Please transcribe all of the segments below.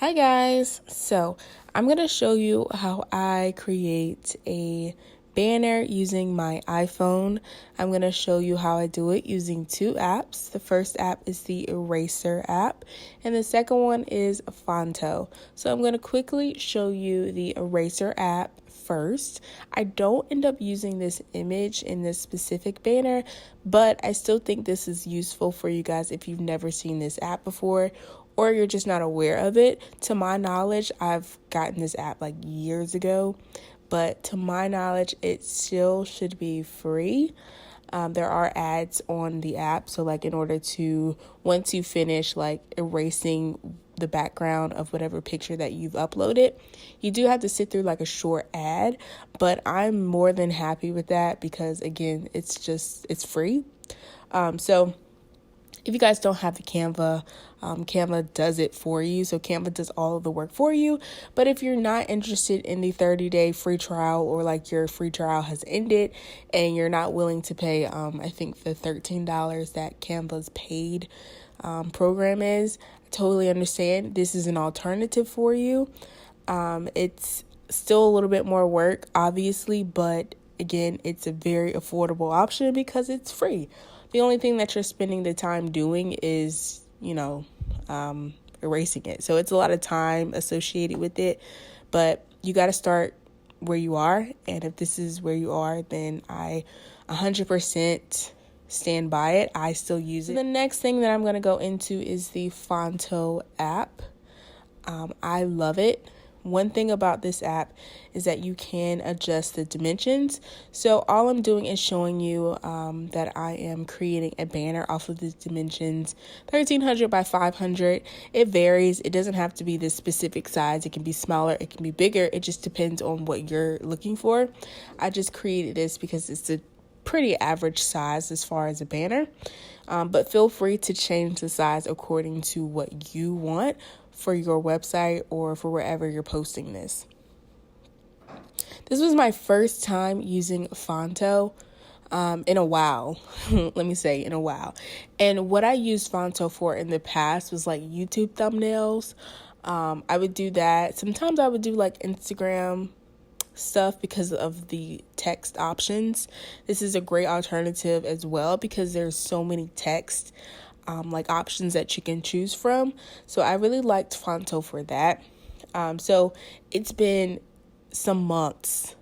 Hi guys, so I'm going to show you how I create a banner using my iPhone. I'm going to show you how I do it using two apps. The first app is the Eraser app and the second one is Phonto. So I'm going to quickly show you the Eraser app first. I don't end up using this image in this specific banner, but I still think this is useful for you guys if you've never seen this app before or you're just not aware of it. To my knowledge, I've gotten this app like years ago, but to my knowledge, it still should be free. There are ads on the app, so like in order to, once you finish like erasing the background of whatever picture that you've uploaded, you do have to sit through like a short ad, but I'm more than happy with that because again, it's free. So if you guys don't have the Canva, Canva does it for you. So Canva does all of the work for you. But if you're not interested in the 30-day free trial, or like your free trial has ended and you're not willing to pay, I think the $13 that Canva's paid program is, I totally understand. This is an alternative for you. It's still a little bit more work, obviously, but again, it's a very affordable option because it's free. The only thing that you're spending the time doing is, erasing it. So it's a lot of time associated with it, but you got to start where you are. And if this is where you are, then I 100% stand by it. I still use it. The next thing that I'm going to go into is the Phonto app. I love it. One thing about this app is that you can adjust the dimensions. So all I'm doing is showing you that I am creating a banner off of the dimensions 1300 by 500. It varies. It doesn't have to be this specific size. It can be smaller. It can be bigger. It just depends on what you're looking for. I just created this because it's a pretty average size as far as a banner. But feel free to change the size according to what you want for your website or for wherever you're posting this. This was my first time using Phonto in a while. Let me say in a while. And what I used Phonto for in the past was like YouTube thumbnails. I would do that. Sometimes I would do like Instagram stuff because of the text options. This is a great alternative as well because there's so many text like options that you can choose from. So I really liked Phonto for that. So it's been some months,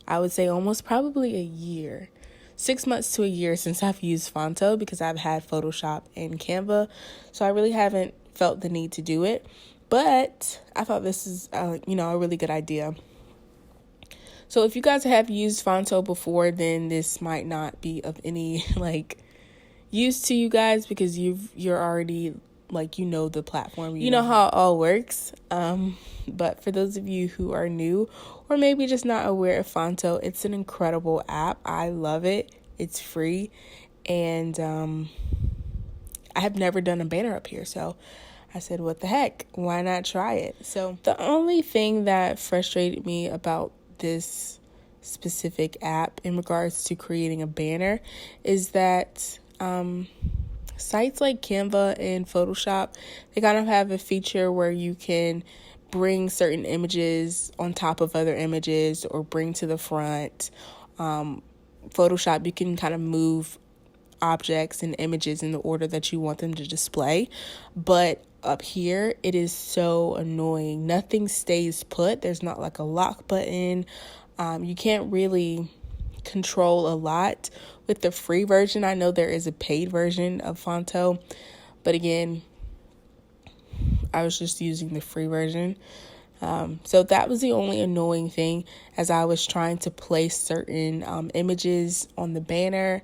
I would say almost probably a year, 6 months to a year since I've used Phonto because I've had Photoshop and Canva. So I really haven't felt the need to do it, but I thought this is, a really good idea. So if you guys have used Phonto before, then this might not be of any use to you guys because you're already the platform, you know how it all works. But for those of you who are new or maybe just not aware of Phonto, it's an incredible app. I love it. It's free, and I have never done a banner up here, so I said, what the heck? Why not try it? So the only thing that frustrated me about this specific app in regards to creating a banner is that sites like Canva and Photoshop, they kind of have a feature where you can bring certain images on top of other images or bring to the front. Photoshop, you can kind of move objects and images in the order that you want them to display. But up here, it is so annoying. Nothing stays put. There's not like a lock button. You can't really control a lot with the free version. I know there is a paid version of Phonto, but again, I was just using the free version. So that was the only annoying thing as I was trying to place certain images on the banner.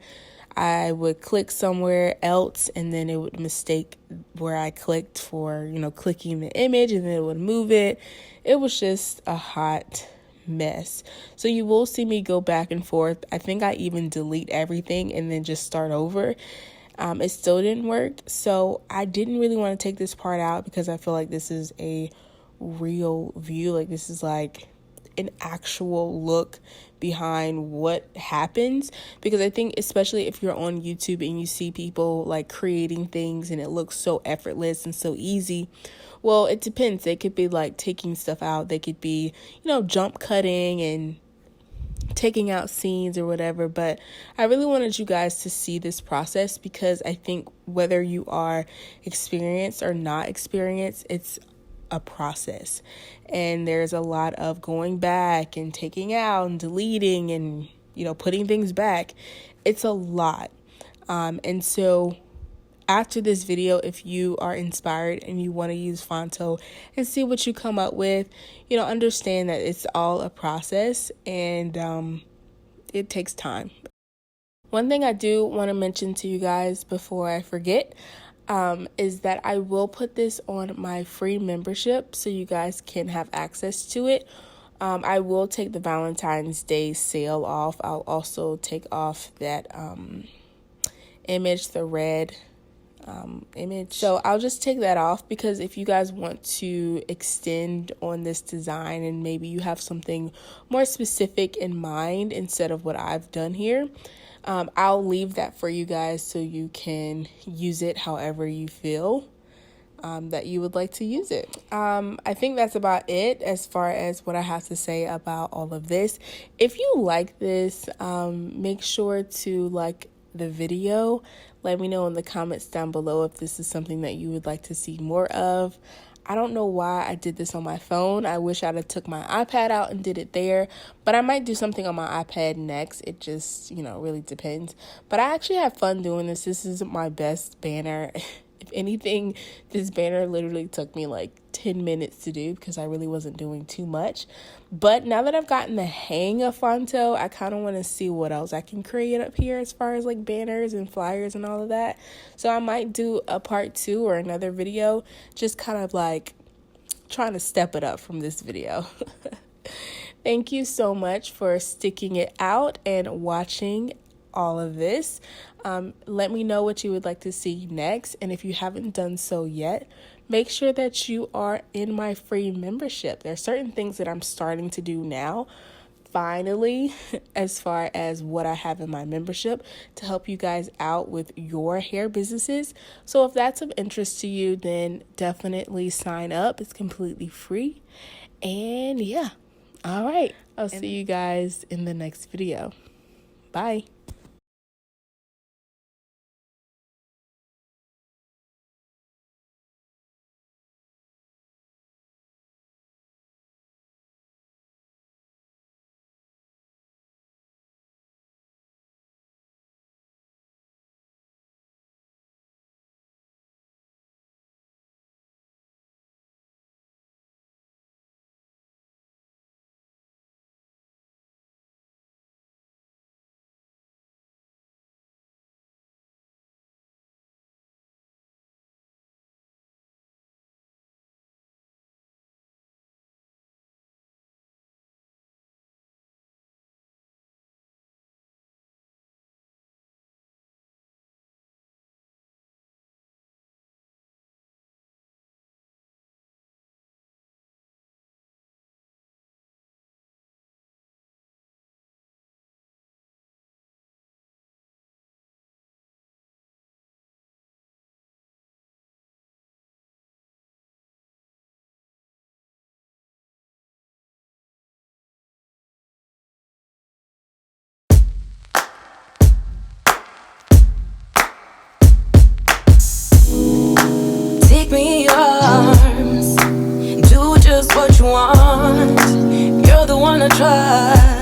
I would click somewhere else and then it would mistake where I clicked for, clicking the image, and then it would move it. It was just a hot mess. So you will see me go back and forth. I think I even delete everything and then just start over. It still didn't work. So I didn't really want to take this part out because I feel like this is a real view. Like this is like an actual look behind what happens, because I think especially if you're on YouTube and you see people like creating things and it looks so effortless and so easy, well, it depends. They could be like taking stuff out. They could be, jump cutting and taking out scenes or whatever. But I really wanted you guys to see this process, because I think whether you are experienced or not experienced, it's a process, and there's a lot of going back and taking out and deleting and putting things back. It's a lot, and so after this video, if you are inspired and you want to use Phonto and see what you come up with, understand that it's all a process, and it takes time. One thing I do want to mention to you guys before I forget is that I will put this on my free membership so you guys can have access to it. I will take the Valentine's Day sale off. I'll also take off that image, the red image. So I'll just take that off, because if you guys want to extend on this design and maybe you have something more specific in mind instead of what I've done here, I'll leave that for you guys so you can use it however you feel that you would like to use it. I think that's about it as far as what I have to say about all of this. If you like this, make sure to like the video. Let me know in the comments down below if this is something that you would like to see more of. I don't know why I did this on my phone. I wish I'd have took my iPad out and did it there, but I might do something on my iPad next. It just, really depends. But I actually have fun doing this. This is my best banner. If anything, this banner literally took me like 10 minutes to do because I really wasn't doing too much. But now that I've gotten the hang of Phonto, I kind of want to see what else I can create up here as far as like banners and flyers and all of that. So I might do a part 2 or another video, just kind of like trying to step it up from this video. Thank you so much for sticking it out and watching all of this. Let me know what you would like to see next, and if you haven't done so yet, make sure that you are in my free membership. There are certain things that I'm starting to do now, finally, as far as what I have in my membership to help you guys out with your hair businesses. So if that's of interest to you, then definitely sign up. It's completely free. And yeah, all right, I'll see you guys in the next video. Bye. Take me in your arms, do just what you want. You're the one I trust.